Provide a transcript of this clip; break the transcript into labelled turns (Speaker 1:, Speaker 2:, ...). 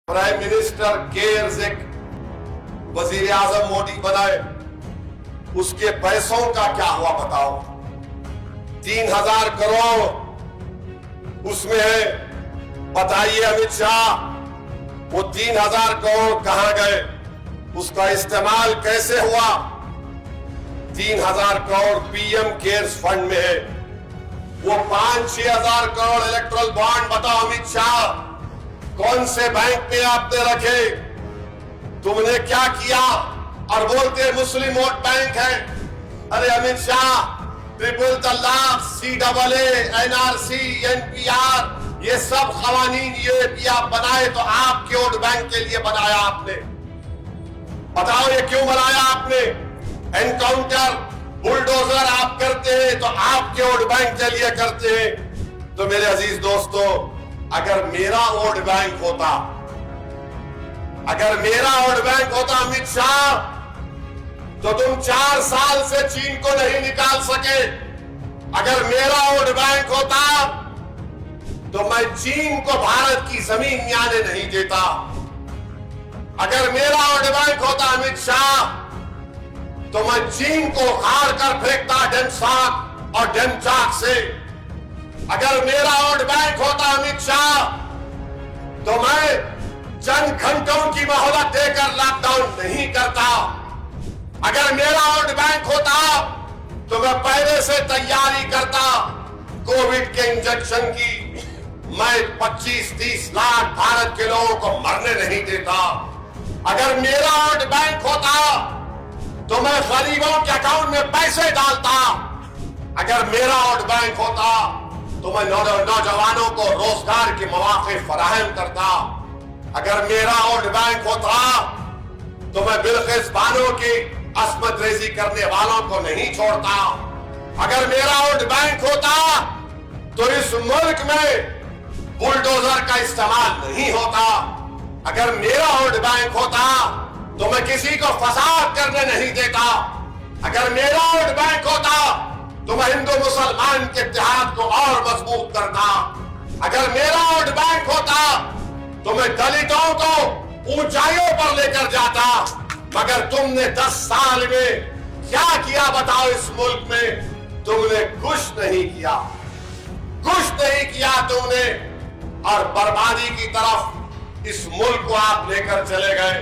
Speaker 1: Prime minister cares एक वजीर आजम मोदी बनाए, उसके पैसों का क्या हुआ बताओ। 3000 करोड़ उसमें है। बताइए अमित शाह, वो 3000 करोड़ कहां गए, उसका इस्तेमाल कैसे हुआ। 3000 करोड़ पीएम केयर्स फंड में है। वो 5-6 हजार करोड़ इलेक्ट्रल बॉन्ड बताओ अमित शाह, कौन से बैंक में आपने रखे, तुमने क्या किया। और बोलते मुस्लिम वोट बैंक है। अरे अमित शाह, ट्रिपल तलाक, CAA, NRC, NPR, ये सब खवानीन ये भी आप बनाए तो आपके वोट बैंक के लिए बनाया आपने। बताओ ये क्यों बनाया आपने। एनकाउंटर, बुलडोजर आप करते हैं तो आपके वोट बैंक के लिए करते हैं। तो मेरे अजीज दोस्तों, अगर मेरा वोट बैंक होता, अगर मेरा वोट बैंक होता अमित शाह, तो तुम 4 साल से चीन को नहीं निकाल सके। अगर मेरा वोट बैंक होता तो मैं चीन को भारत की जमीन में आने नहीं देता। अगर मेरा वोट बैंक होता अमित शाह, तो मैं चीन को हार कर फेंकता डेमसाक और डेमचाक से। अगर मेरा वोट बैंक होता अमित शाह, तो मैं चंद घंटों की मोहलत देकर लॉकडाउन नहीं करता। अगर मेरा वोट बैंक होता तो मैं पहले से तैयारी करता कोविड के इंजेक्शन की। मैं 25-30 लाख भारत के लोगों को मरने नहीं देता। अगर मेरा वोट बैंक होता तो मैं गरीबों के अकाउंट में पैसे डालता। अगर मेरा वोट बैंक होता तो मैं नौजवानों को रोजगार के मौके फराहम करता। अगर मेरा वोट बैंक होता तो मैं बिल्किस बानो की अस्मत रेजी करने वालों को नहीं छोड़ता। अगर मेरा वोट बैंक होता तो इस मुल्क में बुलडोजर का इस्तेमाल नहीं होता। अगर मेरा वोट बैंक होता तो मैं किसी को फसाद करने नहीं देता। अगर मेरा वोट बैंक होता तो मैं हिंदू मुसलमान के इत्तेहाद को और मजबूत करता। अगर मेरा वोट बैंक होता तो मैं दलितों को ऊंचाइयों पर लेकर जाता। मगर तुमने 10 साल में क्या किया बताओ। इस मुल्क में तुमने कुछ नहीं किया, कुछ नहीं किया तुमने। और बर्बादी की तरफ इस मुल्क को आप लेकर चले गए।